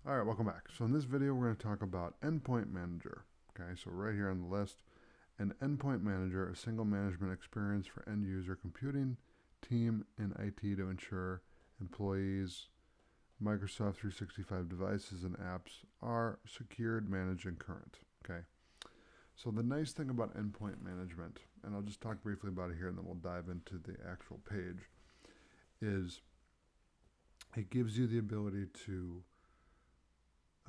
All right, welcome back. So in this video, we're going to talk about Endpoint Manager. Okay, so right here on the list, an Endpoint Manager, a single management experience for end user computing, team, and IT to ensure employees, Microsoft 365 devices, and apps are secured, managed, and current. Okay, so the nice thing about endpoint management, and I'll just talk briefly about it here and then we'll dive into the actual page, is it gives you the ability to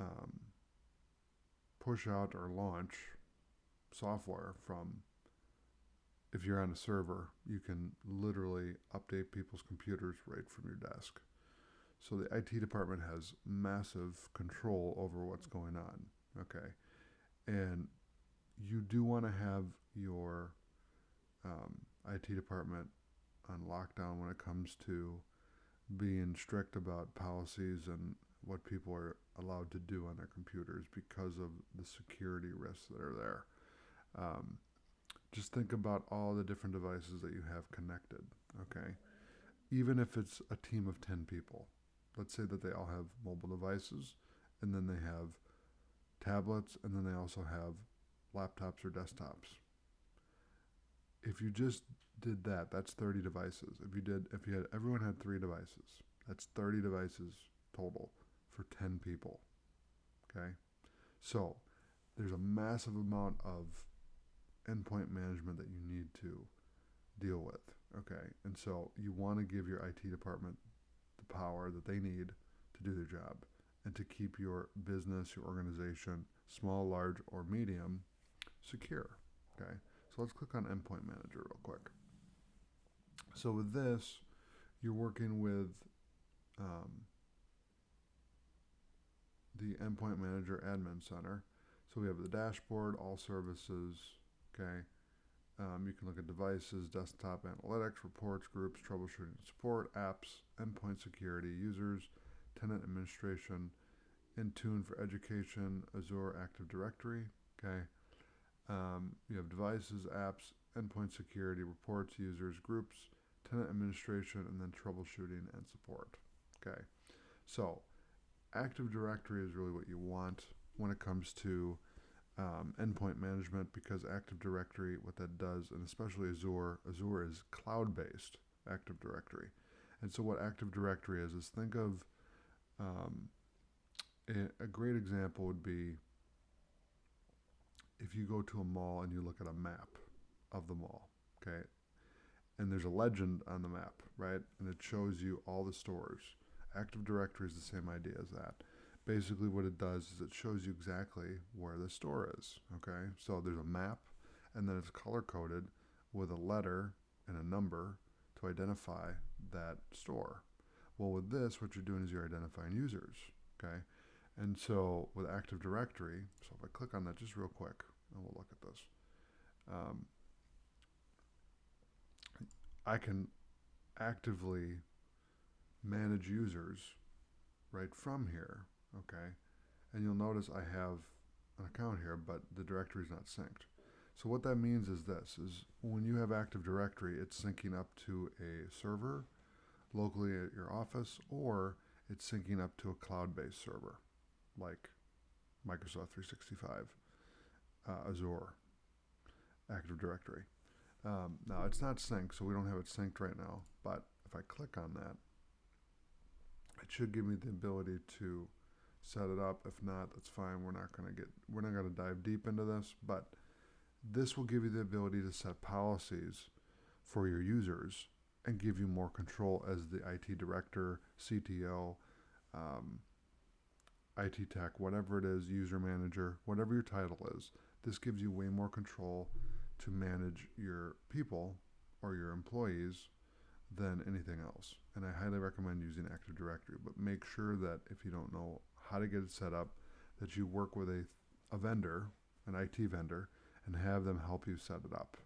um, push out or launch software from, if you're on a server, you can literally update people's computers right from your desk. So the IT department has massive control over what's going on. Okay. And you do want to have your IT department on lockdown when it comes to being strict about policies and what people are allowed to do on their computers because of the security risks that are there. Um, just think about all the different devices that you have connected, okay? Even if it's a team of 10 people, let's say that they all have mobile devices, and then they have tablets, and then they also have laptops or desktops. If you just did that, that's 30 devices. If you had everyone had 3 devices, that's 30 devices total for 10 people, okay? So, there's a massive amount of endpoint management that you need to deal with. Okay, and so you want to give your IT department the power that they need to do their job and to keep your business, your organization, small, large, or medium, secure. Okay, so let's click on Endpoint Manager real quick. So with this, you're working with um, the Endpoint Manager Admin Center. So we have the dashboard, all services. Okay, you can look at devices, desktop analytics, reports, groups, troubleshooting, support, apps, endpoint security, users, tenant administration, Intune for education, Azure Active Directory. Okay. You have devices, apps, endpoint security, reports, users, groups, tenant administration, and then troubleshooting and support. Okay. So Active Directory is really what you want when it comes to endpoint management, because Active Directory, what that does, and especially Azure is cloud-based Active Directory. And so what Active Directory is think of um, a great example would be if you go to a mall and you look at a map of the mall, okay, and there's a legend on the map, right, and it shows you all the stores. Active Directory is the same idea as that. Basically, what it does is it shows you exactly where the store is. Okay, so there's a map, and then it's color coded with a letter and a number to identify that store. Well, with this, what you're doing is you're identifying users. Okay, and so with Active Directory, so if I click on that just real quick, and we'll look at this, um, I can actively manage users right from here. Okay, and you'll notice I have an account here, but the directory is not synced. So what that means is this, is when you have Active Directory, it's syncing up to a server locally at your office, or it's syncing up to a cloud-based server like Microsoft 365, Azure, Active Directory. Now it's not synced, so we don't have it synced right now, but if I click on that, it should give me the ability to set it up. If not, that's fine. We're not going to dive deep into this, but this will give you the ability to set policies for your users and give you more control as the IT director, CTO, um, IT tech, whatever it is, user manager, whatever your title is. This gives you way more control to manage your people or your employees than anything else. And I highly recommend using Active Directory, but make sure that if you don't know how to get it set up, that you work with a vendor, an IT vendor, and have them help you set it up.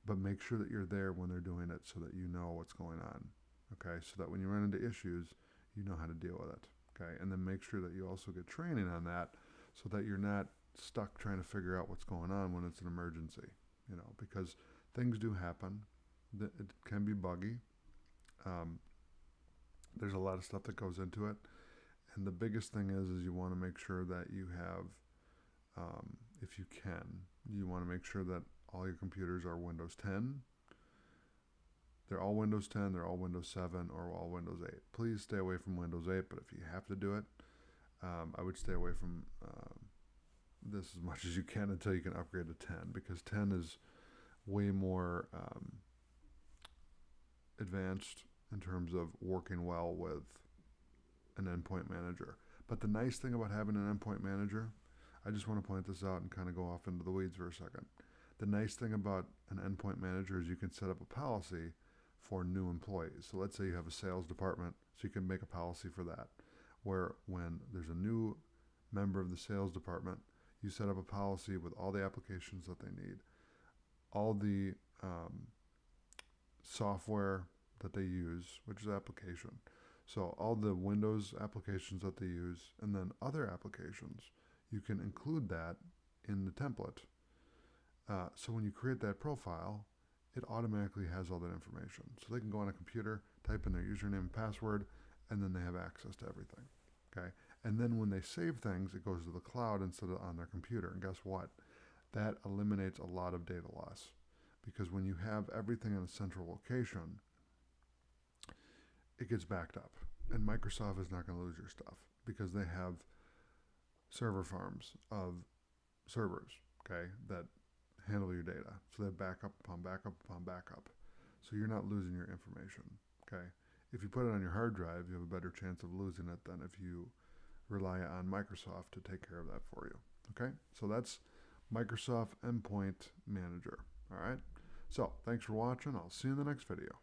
But make sure that you're there when they're doing it so that you know what's going on. Okay, so that when you run into issues, you know how to deal with it. Okay, and then make sure that you also get training on that so that you're not stuck trying to figure out what's going on when it's an emergency. Because things do happen. It can be buggy. Um, there's a lot of stuff that goes into it, And the biggest thing is you want to make sure that you have, if you can, you want to make sure that all your computers are Windows 10. They're all Windows 10, they're all Windows 7, or all Windows 8. Please stay away from Windows 8, but if you have to do it, I would stay away from this as much as you can until you can upgrade to 10, because 10 is way more advanced in terms of working well with an endpoint manager. But the nice thing about having an endpoint manager, I just want to point this out and kind of go off into the weeds for a second. The nice thing about an endpoint manager is you can set up a policy for new employees. So let's say you have a sales department, so you can make a policy for that, where when there's a new member of the sales department, you set up a policy with all the applications that they need, all the software that they use, which is application. So all the Windows applications that they use, and then other applications, you can include that in the template. So when you create that profile, it automatically has all that information. So they can go on a computer, type in their username and password, and then they have access to everything. Okay? And then when they save things, it goes to the cloud instead of on their computer. And guess what? That eliminates a lot of data loss. Because when you have everything in a central location, it gets backed up. And Microsoft is not going to lose your stuff because they have server farms of servers, okay, that handle your data. So they have backup upon backup upon backup. So you're not losing your information, okay? If you put it on your hard drive, you have a better chance of losing it than if you rely on Microsoft to take care of that for you, okay? So that's Microsoft Endpoint Manager, all right? So thanks for watching. I'll see you in the next video.